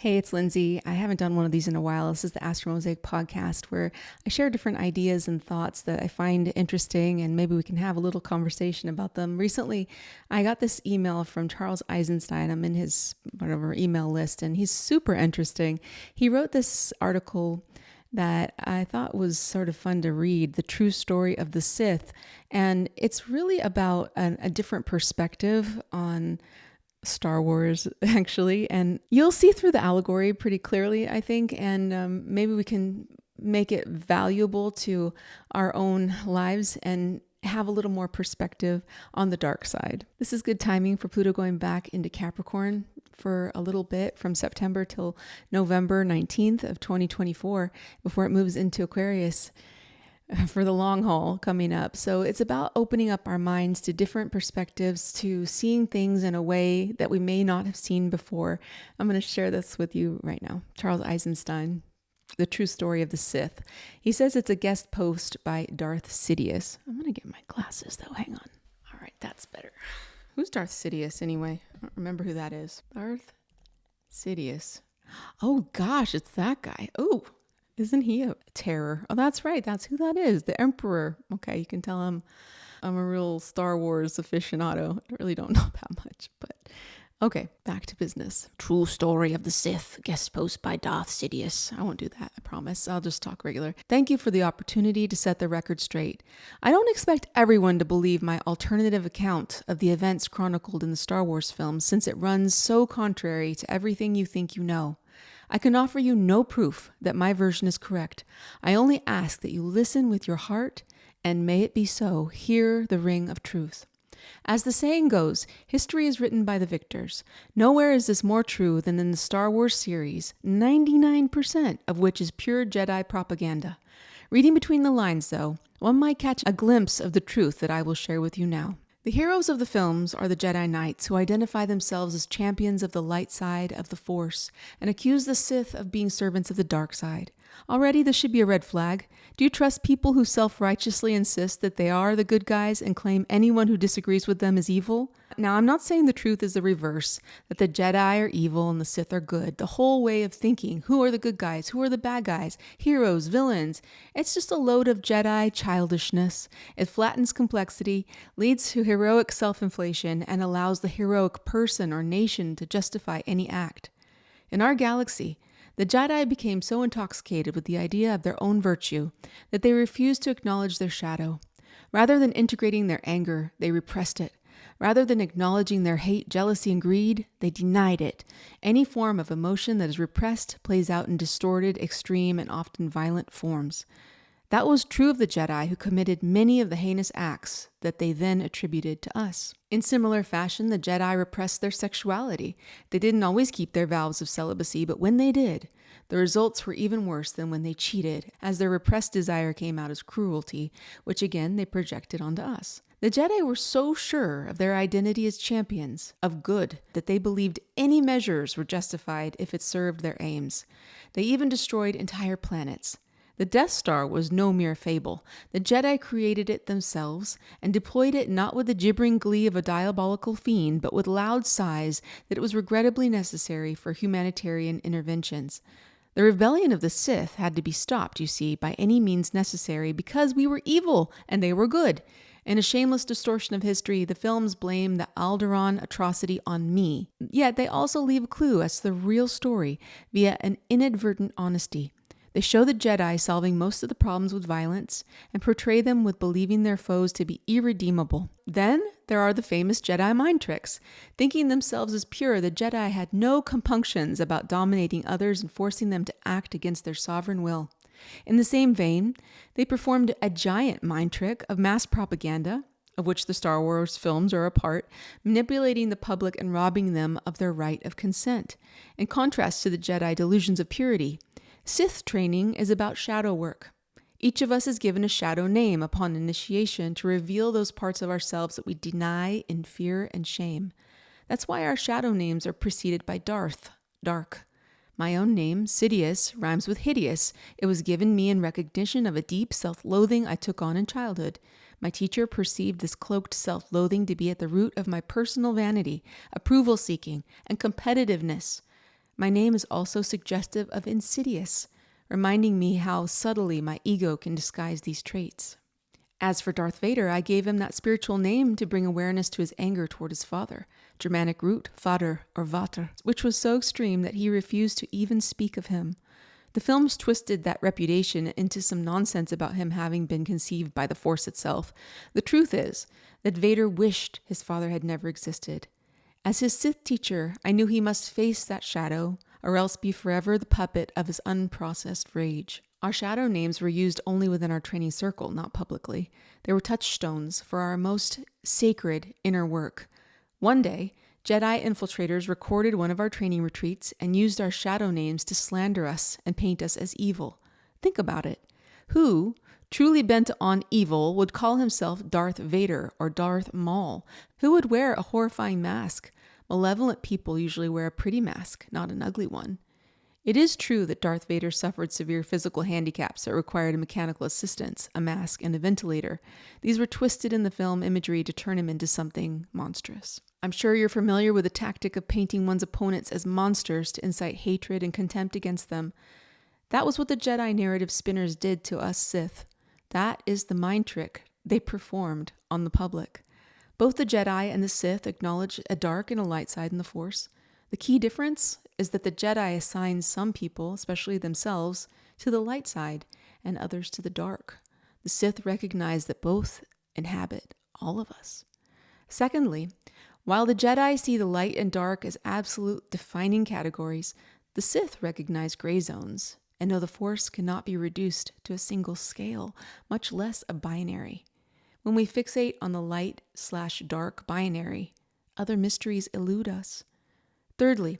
Hey, it's Lindsay. I haven't done one of these in a while. This is the Astromosaic podcast where I share different ideas and thoughts that I find interesting, and maybe we can have a little conversation about them. Recently, I got this email from Charles Eisenstein. I'm in his whatever email list, and he's super interesting. He wrote this article that I thought was sort of fun to read, The True Story of the Sith. And it's really about a different perspective on Star Wars, actually, and you'll see through the allegory pretty clearly, I think, and maybe we can make it valuable to our own lives and have a little more perspective on the dark side. This is good timing for Pluto going back into Capricorn for a little bit from September till November 19th of 2024 before it moves into Aquarius for the long haul coming up. So it's about opening up our minds to different perspectives, to seeing things in a way that we may not have seen before. I'm going to share this with you right now. Charles Eisenstein, The True Story of the Sith. He says it's a guest post by Darth Sidious. I'm going to get my glasses though. Hang on. All right, that's better. Who's Darth Sidious anyway? I don't remember who that is. Darth Sidious. Oh gosh, it's that guy. Oh, isn't he a terror? Oh, that's right. That's who that is. The Emperor. Okay, you can tell I'm a real Star Wars aficionado. I really don't know that much, but okay, back to business. True Story of the Sith, guest post by Darth Sidious. I won't do that, I promise. I'll just talk regular. Thank you for the opportunity to set the record straight. I don't expect everyone to believe my alternative account of the events chronicled in the Star Wars films, since it runs so contrary to everything you think you know. I can offer you no proof that my version is correct. I only ask that you listen with your heart, and may it be so, hear the ring of truth. As the saying goes, history is written by the victors. Nowhere is this more true than in the Star Wars series, 99% of which is pure Jedi propaganda. Reading between the lines, though, one might catch a glimpse of the truth that I will share with you now. The heroes of the films are the Jedi Knights, who identify themselves as champions of the light side of the Force and accuse the Sith of being servants of the dark side. Already this should be a red flag. Do you trust people who self-righteously insist that they are the good guys and claim anyone who disagrees with them is evil? Now, I'm not saying the truth is the reverse, that the Jedi are evil and the Sith are good. The whole way of thinking, who are the good guys, who are the bad guys, heroes, villains, it's just a load of Jedi childishness. It flattens complexity, leads to heroic self-inflation, and allows the heroic person or nation to justify any act. In our galaxy, the Jedi became so intoxicated with the idea of their own virtue that they refused to acknowledge their shadow. Rather than integrating their anger, they repressed it. Rather than acknowledging their hate, jealousy, and greed, they denied it. Any form of emotion that is repressed plays out in distorted, extreme, and often violent forms. That was true of the Jedi, who committed many of the heinous acts that they then attributed to us. In similar fashion, the Jedi repressed their sexuality. They didn't always keep their vows of celibacy, but when they did, the results were even worse than when they cheated, as their repressed desire came out as cruelty, which again they projected onto us. The Jedi were so sure of their identity as champions of good that they believed any measures were justified if it served their aims. They even destroyed entire planets. The Death Star was no mere fable. The Jedi created it themselves and deployed it not with the gibbering glee of a diabolical fiend, but with loud sighs that it was regrettably necessary for humanitarian interventions. The rebellion of the Sith had to be stopped, you see, by any means necessary, because we were evil and they were good. In a shameless distortion of history, the films blame the Alderaan atrocity on me. Yet they also leave a clue as to the real story via an inadvertent honesty. They show the Jedi solving most of the problems with violence and portray them with believing their foes to be irredeemable. Then there are the famous Jedi mind tricks. Thinking themselves as pure, the Jedi had no compunctions about dominating others and forcing them to act against their sovereign will. In the same vein, they performed a giant mind trick of mass propaganda, of which the Star Wars films are a part, manipulating the public and robbing them of their right of consent. In contrast to the Jedi delusions of purity, Sith training is about shadow work. Each of us is given a shadow name upon initiation to reveal those parts of ourselves that we deny in fear and shame. That's why our shadow names are preceded by Darth, dark. My own name, Sidious, rhymes with hideous. It was given me in recognition of a deep self-loathing I took on in childhood. My teacher perceived this cloaked self-loathing to be at the root of my personal vanity, approval-seeking, and competitiveness. My name is also suggestive of insidious, reminding me how subtly my ego can disguise these traits. As for Darth Vader, I gave him that spiritual name to bring awareness to his anger toward his father, Germanic root, vater or vater, which was so extreme that he refused to even speak of him. The films twisted that reputation into some nonsense about him having been conceived by the Force itself. The truth is that Vader wished his father had never existed. As his Sith teacher, I knew he must face that shadow, or else be forever the puppet of his unprocessed rage. Our shadow names were used only within our training circle, not publicly. They were touchstones for our most sacred inner work. One day, Jedi infiltrators recorded one of our training retreats and used our shadow names to slander us and paint us as evil. Think about it. Who, truly bent on evil, would call himself Darth Vader or Darth Maul? Who would wear a horrifying mask? Malevolent people usually wear a pretty mask, not an ugly one. It is true that Darth Vader suffered severe physical handicaps that required a mechanical assistance, a mask, and a ventilator. These were twisted in the film imagery to turn him into something monstrous. I'm sure you're familiar with the tactic of painting one's opponents as monsters to incite hatred and contempt against them. That was what the Jedi narrative spinners did to us Sith. That is the mind trick they performed on the public. Both the Jedi and the Sith acknowledge a dark and a light side in the Force. The key difference is that the Jedi assign some people, especially themselves, to the light side and others to the dark. The Sith recognize that both inhabit all of us. Secondly, while the Jedi see the light and dark as absolute defining categories, the Sith recognize gray zones and know the Force cannot be reduced to a single scale, much less a binary. When we fixate on the light/dark binary, other mysteries elude us. Thirdly,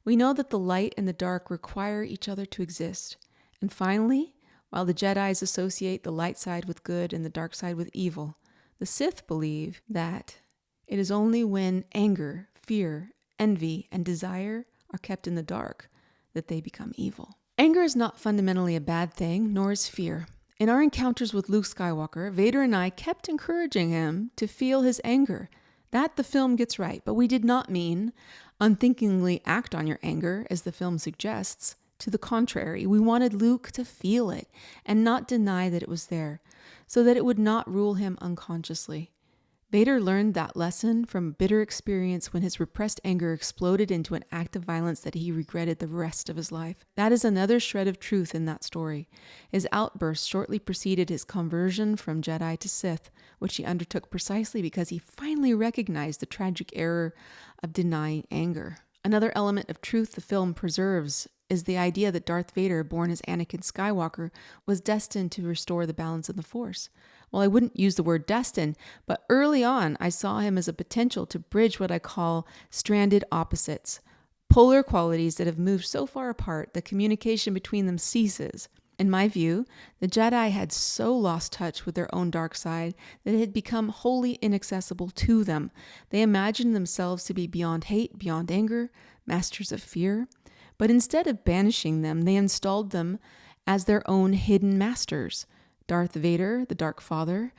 we know that the light and the dark require each other to exist. And finally, while the Jedis associate the light side with good and the dark side with evil, the Sith believe that it is only when anger, fear, envy, and desire are kept in the dark that they become evil. Anger is not fundamentally a bad thing, nor is fear. In our encounters with Luke Skywalker, Vader and I kept encouraging him to feel his anger. That the film gets right, but we did not mean unthinkingly act on your anger, as the film suggests. To the contrary, we wanted Luke to feel it and not deny that it was there, so that it would not rule him unconsciously. Vader learned that lesson from a bitter experience when his repressed anger exploded into an act of violence that he regretted the rest of his life. That is another shred of truth in that story. His outburst shortly preceded his conversion from Jedi to Sith, which he undertook precisely because he finally recognized the tragic error of denying anger. Another element of truth the film preserves is the idea that Darth Vader, born as Anakin Skywalker, was destined to restore the balance of the Force. Well, I wouldn't use the word destined, but early on I saw him as a potential to bridge what I call stranded opposites, polar qualities that have moved so far apart that communication between them ceases. In my view, the Jedi had so lost touch with their own dark side that it had become wholly inaccessible to them. They imagined themselves to be beyond hate, beyond anger, masters of fear. But instead of banishing them, they installed them as their own hidden masters. Darth Vader, the Dark Father,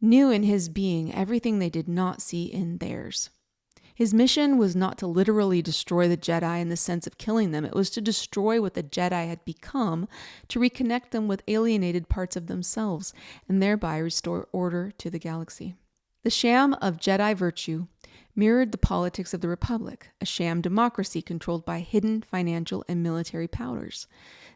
knew in his being everything they did not see in theirs. His mission was not to literally destroy the Jedi in the sense of killing them. It was to destroy what the Jedi had become, to reconnect them with alienated parts of themselves, and thereby restore order to the galaxy. The sham of Jedi virtue mirrored the politics of the Republic, a sham democracy controlled by hidden financial and military powers.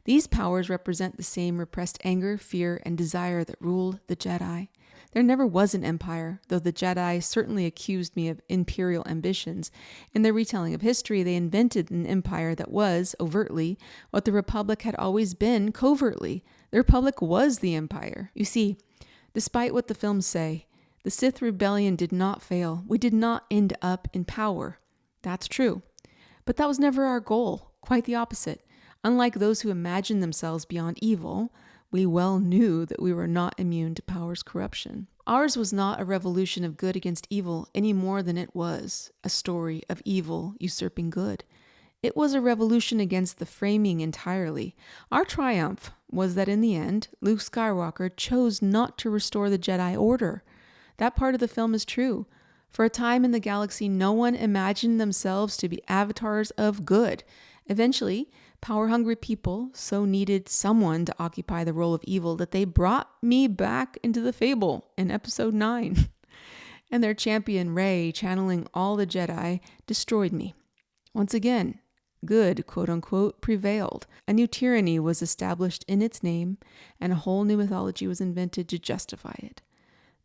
These powers represent the same repressed anger, fear, and desire that ruled the Jedi. There never was an empire, though the Jedi certainly accused me of imperial ambitions. In their retelling of history, they invented an empire that was, overtly, what the Republic had always been, covertly. The Republic was the empire. You see, despite what the films say, the Sith rebellion did not fail. We did not end up in power. That's true. But that was never our goal. Quite the opposite. Unlike those who imagined themselves beyond evil, we well knew that we were not immune to power's corruption. Ours was not a revolution of good against evil any more than it was a story of evil usurping good. It was a revolution against the framing entirely. Our triumph was that in the end, Luke Skywalker chose not to restore the Jedi Order. That part of the film is true. For a time in the galaxy, no one imagined themselves to be avatars of good, Eventually, power-hungry people so needed someone to occupy the role of evil that they brought me back into the fable in episode 9. And their champion, Rey, channeling all the Jedi, destroyed me. Once again, good, quote-unquote, prevailed. A new tyranny was established in its name, and a whole new mythology was invented to justify it.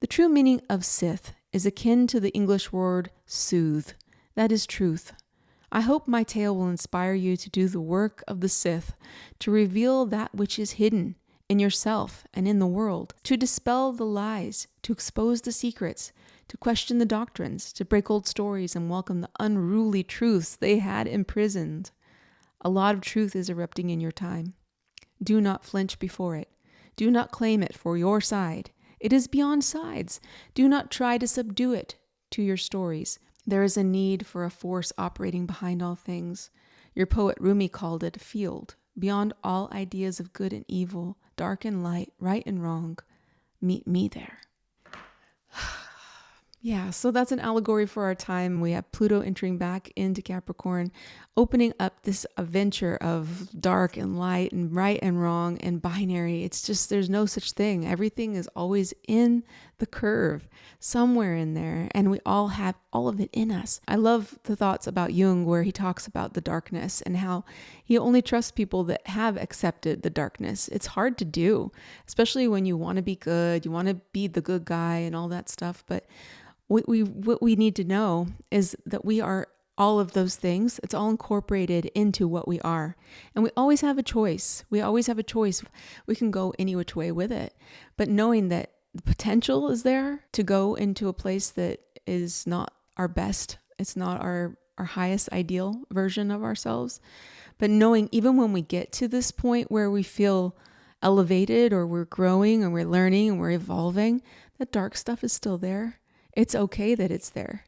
The true meaning of Sith is akin to the English word soothe. That is truth. I hope my tale will inspire you to do the work of the Sith, to reveal that which is hidden in yourself and in the world, to dispel the lies, to expose the secrets, to question the doctrines, to break old stories and welcome the unruly truths they had imprisoned. A lot of truth is erupting in your time. Do not flinch before it. Do not claim it for your side. It is beyond sides. Do not try to subdue it to your stories. There is a need for a force operating behind all things. Your poet Rumi called it a field, beyond all ideas of good and evil, dark and light, right and wrong. Meet me there. Yeah, so that's an allegory for our time. We have Pluto entering back into Capricorn, opening up this adventure of dark and light and right and wrong and binary. It's just, there's no such thing. Everything is always in the curve, somewhere in there, and we all have all of it in us. I love the thoughts about Jung where he talks about the darkness and how he only trusts people that have accepted the darkness. It's hard to do, especially when you want to be good, you want to be the good guy and all that stuff, but what we need to know is that we are all of those things. It's all incorporated into what we are. And we always have a choice. We always have a choice. We can go any which way with it. But knowing that the potential is there to go into a place that is not our best, it's not our highest ideal version of ourselves. But knowing even when we get to this point where we feel elevated or we're growing and we're learning and we're evolving, that dark stuff is still there. It's okay that it's there,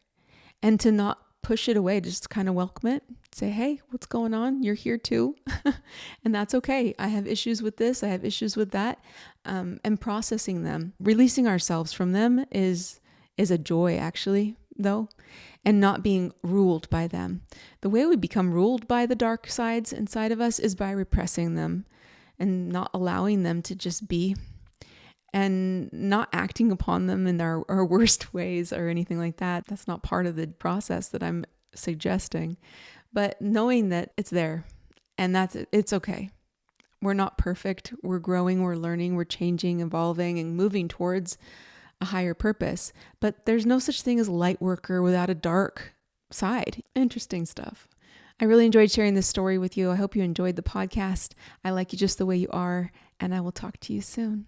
and to not push it away, just kind of welcome it, say, hey, what's going on? You're here too. And that's okay. I have issues with this. I have issues with that. And processing them, releasing ourselves from them is a joy actually, though, and not being ruled by them. The way we become ruled by the dark sides inside of us is by repressing them and not allowing them to just be, and not acting upon them in our worst ways or anything like that. That's not part of the process that I'm suggesting. But knowing that it's there and it's okay. We're not perfect. We're growing, we're learning, we're changing, evolving, and moving towards a higher purpose. But there's no such thing as light worker without a dark side. Interesting stuff. I really enjoyed sharing this story with you. I hope you enjoyed the podcast. I like you just the way you are, and I will talk to you soon.